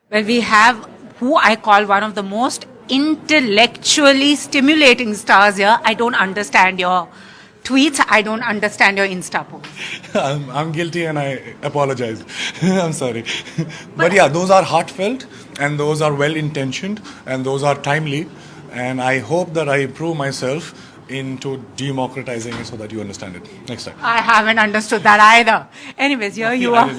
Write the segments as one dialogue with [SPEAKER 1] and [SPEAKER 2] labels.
[SPEAKER 1] Well, we have who I call one of the most intellectually stimulating stars here. I don't understand your tweets. I don't understand your Insta posts.
[SPEAKER 2] I'm guilty and I apologize. I'm sorry. But yeah, those are heartfelt and those are well intentioned and those are timely. And I hope that I improve myself into democratizing it so that you understand it next time.
[SPEAKER 1] I haven't understood that either. Anyways, here you are.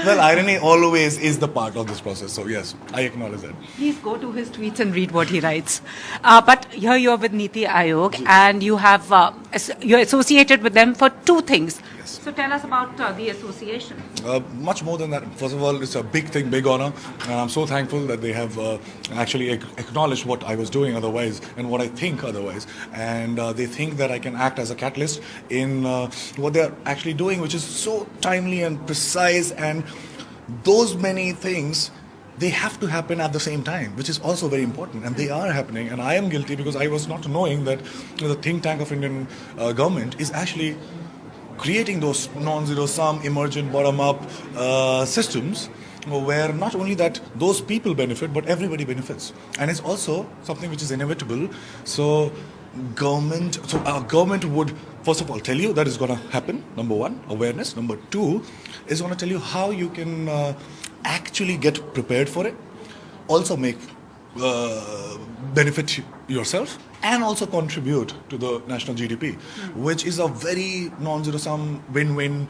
[SPEAKER 2] Well, irony always is the part of this process. So yes, I acknowledge that.
[SPEAKER 1] Please go to his tweets and read what he writes. But here you are with Niti Aayog, and you're associated with them for two things.
[SPEAKER 2] Yes.
[SPEAKER 1] So tell us about the association.
[SPEAKER 2] Much more than that. First of all, it's a big thing, big honor, and I'm so thankful that they have actually acknowledged what I was doing otherwise and what I think otherwise, and they think that I can act as a catalyst in what they're actually doing, which is so timely and precise, and those many things. They have to happen at the same time, which is also very important, and they are happening. And I am guilty because I was not knowing that the think tank of Indian government is actually creating those non-zero sum, emergent, bottom-up systems where not only that those people benefit, but everybody benefits. And it's also something which is inevitable. So our government would, first of all, tell you that is going to happen, number one, awareness. Number two, is going to tell you how you can actually get prepared for it. Also make benefit yourself and also contribute to the national GDP, which is a very non-zero sum win-win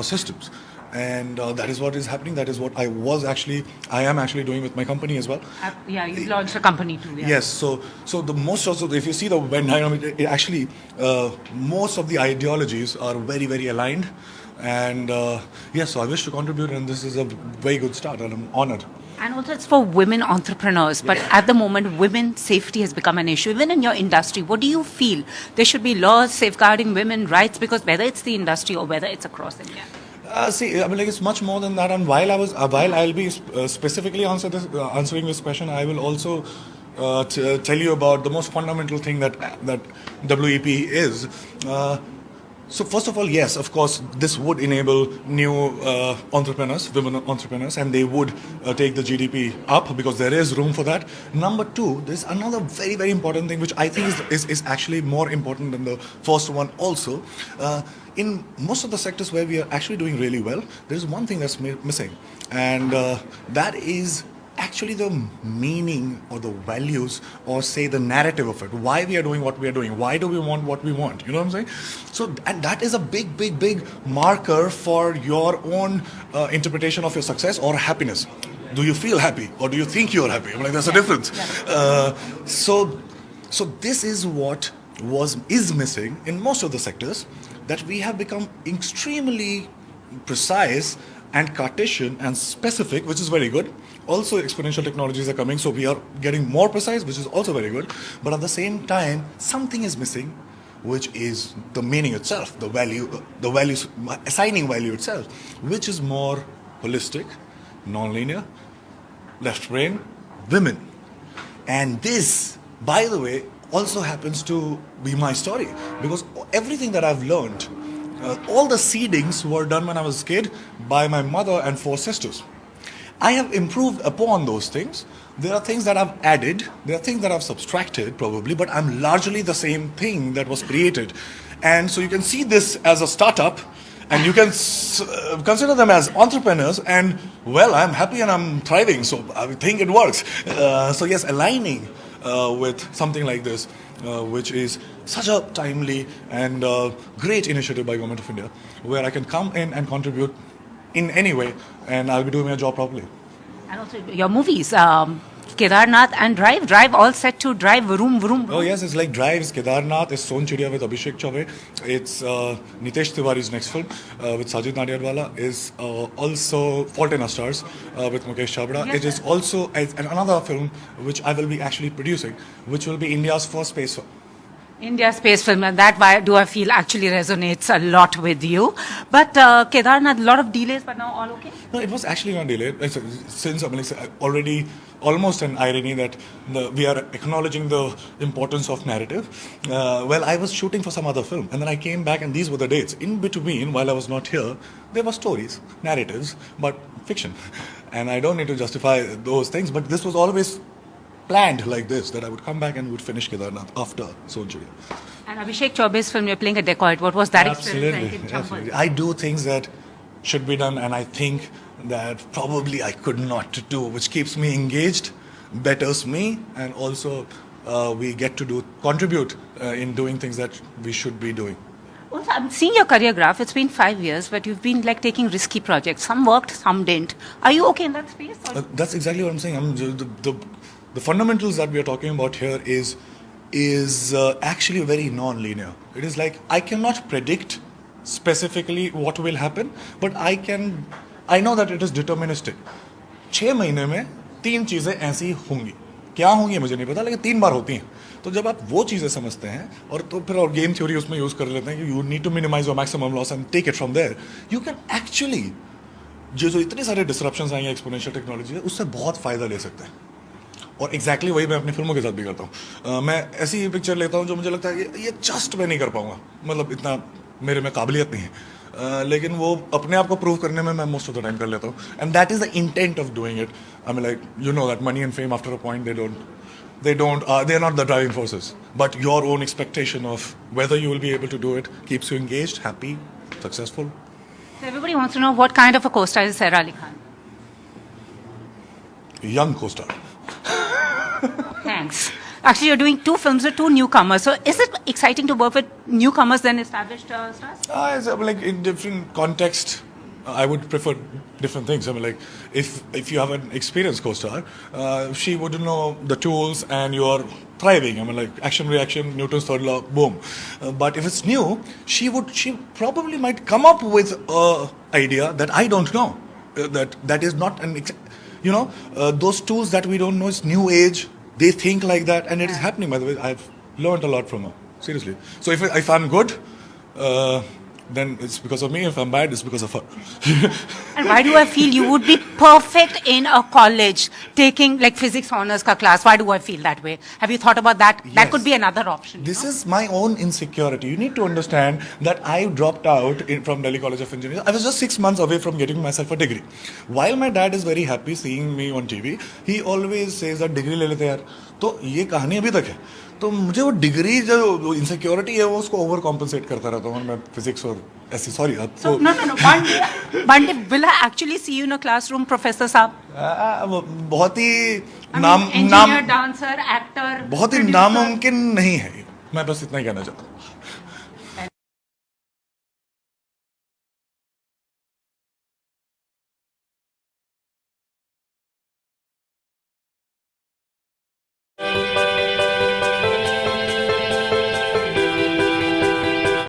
[SPEAKER 2] systems. And that is what is happening. That is what I am actually doing with my company as well.
[SPEAKER 1] Yeah, you launched a company too. Yeah.
[SPEAKER 2] Yes, so the most also, if you see the Venn diagram, it actually most of the ideologies are very, very aligned. And yes, so I wish to contribute, and this is a very good start, and I'm honored.
[SPEAKER 1] And also it's for women entrepreneurs. But at the moment, women's safety has become an issue. Even in your industry, what do you feel? There should be laws safeguarding women's rights, because whether it's the industry or whether it's across India.
[SPEAKER 2] See, I mean, like, it's much more than that. And while I'll be specifically answering this question, I will also tell you about the most fundamental thing that WEP is. So first of all, yes, of course, this would enable new entrepreneurs, women entrepreneurs, and they would take the GDP up because there is room for that. Number two, there's another very, very important thing which I think is actually more important than the first one also. In most of the sectors where we are actually doing really well, there's one thing that's missing, and that is actually the meaning or the values, or say the narrative of it. Why we are doing what we are doing? Why do we want what we want? You know what I'm saying? So, and that is a big, big, big marker for your own interpretation of your success or happiness. Do you feel happy, or do you think you're happy? I mean, like, there's a difference. So this is what is missing in most of the sectors, that we have become extremely precise and Cartesian and specific, which is very good. Also, exponential technologies are coming, so we are getting more precise, which is also very good. But at the same time, something is missing, which is the meaning itself, the values, assigning value itself, which is more holistic, non-linear, left brain, women. And this, by the way, also happens to be my story, because everything that I've learned, all the seedings were done when I was a kid by my mother and 4 sisters. I have improved upon those things. There are things that I've added, there are things that I've subtracted probably, but I'm largely the same thing that was created. And so you can see this as a startup, and you can consider them as entrepreneurs, and well, I'm happy and I'm thriving, so I think it works. So yes, aligning with something like this, which is such a timely and great initiative by Government of India, where I can come in and contribute in any way, and I'll be doing my job properly.
[SPEAKER 1] And also your movies, Kedarnath and Drive all set to drive, vroom, vroom, vroom.
[SPEAKER 2] Oh yes, it's like Drives, Kedarnath, it's Son Chidiya with Abhishek Chaubey, it's Nitesh Tiwari's next film with Sajid Nadiadwala, is also Fault in Our Stars with Mukesh Chabra. Yes, it is also another film which I will be actually producing, which will be India's first space film.
[SPEAKER 1] India space film, and that why do I feel actually resonates a lot with you. But Kedarnath, a lot of delays, but now all okay?
[SPEAKER 2] No, it was actually not delayed. Since I mean, it's already almost an irony that we are acknowledging the importance of narrative. Well, I was shooting for some other film, and then I came back, and these were the dates. In between, while I was not here, there were stories, narratives, but fiction. And I don't need to justify those things, but this was always planned like this, that I would come back and would finish Kedarnath after Sonchudi.
[SPEAKER 1] And Abhishek Chaube's film, you're playing a dacoit. What was that experience like in
[SPEAKER 2] Absolutely,
[SPEAKER 1] Chambal?
[SPEAKER 2] absolutely. I do things that should be done, and I think that probably I could not do, which keeps me engaged, betters me, and also we get to contribute in doing things that we should be doing.
[SPEAKER 1] Also, I'm seeing your career graph. It's been 5 years, but you've been like taking risky projects. Some worked, some didn't. Are you okay in that space? Or?
[SPEAKER 2] That's exactly what I'm saying. The fundamentals that we are talking about here is actually very non-linear. It is like I cannot predict specifically what will happen, but I know that it is deterministic. 6 महीने में 3 चीजें ऐसी होंगी. क्या होंगी मुझे नहीं पता, लेकिन 3 बार होती हैं. तो जब आप वो चीजें समझते हैं और तो फिर और गेम थ्योरी उसमें यूज कर लेते हैं कि you need to minimize your maximum loss and take it from there, you can actually जो इतने सारे डिसरप्शंस आएंगे एक्सपोनेंशियल टेक्नोलॉजी है, उससे बहुत फायदा ले सकते हैं. और एग्जैक्टली वही मैं अपनी फिल्मों के साथ भी करता हूँ. मैं ऐसी पिक्चर लेता हूँ जो मुझे लगता है कि ये जस्ट मैं नहीं कर पाऊंगा, मतलब इतना मेरे में काबिलियत नहीं है, लेकिन वो अपने आप को प्रूव करने में मैं मोस्ट ऑफ द टाइम कर लेता हूँ. And that is the intent of doing it. I mean like you know that money and fame after a point they are not the driving forces, but your own expectation of whether you will be able to do it keeps you engaged, happy, successful.
[SPEAKER 1] So everybody wants to know what kind of a co-star is Sara Ali Khan.
[SPEAKER 2] Young co-star.
[SPEAKER 1] Thanks. Actually, you're doing 2 films with 2 newcomers. So is it exciting to work with newcomers than established stars?
[SPEAKER 2] Like in different contexts, I would prefer different things. I mean, like if you have an experienced co-star, she would know the tools and you're thriving. I mean, like action reaction, Newton's third law, boom. But if it's new, she probably might come up with a idea that I don't know. That is not those tools that we don't know. It's new age. They think like that, and it is happening. By the way, I've learned a lot from her. Seriously. So if I'm good. Then it's because of me. If I'm bad, it's because of her.
[SPEAKER 1] And why do I feel you would be perfect in a college taking like physics honors ka class? Why do I feel that way? Have you thought about that? That
[SPEAKER 2] Yes.
[SPEAKER 1] could be another option.
[SPEAKER 2] This is my own insecurity. You need to understand that I dropped out from Delhi College of Engineering. I was just 6 months away from getting myself a degree. While my dad is very happy seeing me on TV, he always says that degree ले लेते यार. तो ये कहानी अभी तक है. तो मुझे वो डिग्री जो इनसिक्योरिटी है वो उसको ओवर कॉम्पनसेट करता रहता हूँ मैं फिजिक्स और ऐसी. Sorry
[SPEAKER 1] So, no. One day, will I actually see you in a classroom, Professor Saab?
[SPEAKER 2] बहुत ही
[SPEAKER 1] Engineer, dancer, actor.
[SPEAKER 2] बहुत ही
[SPEAKER 1] producer.
[SPEAKER 2] नामुमकिन नहीं है. मैं बस इतना ही कहना चाहता हूँ.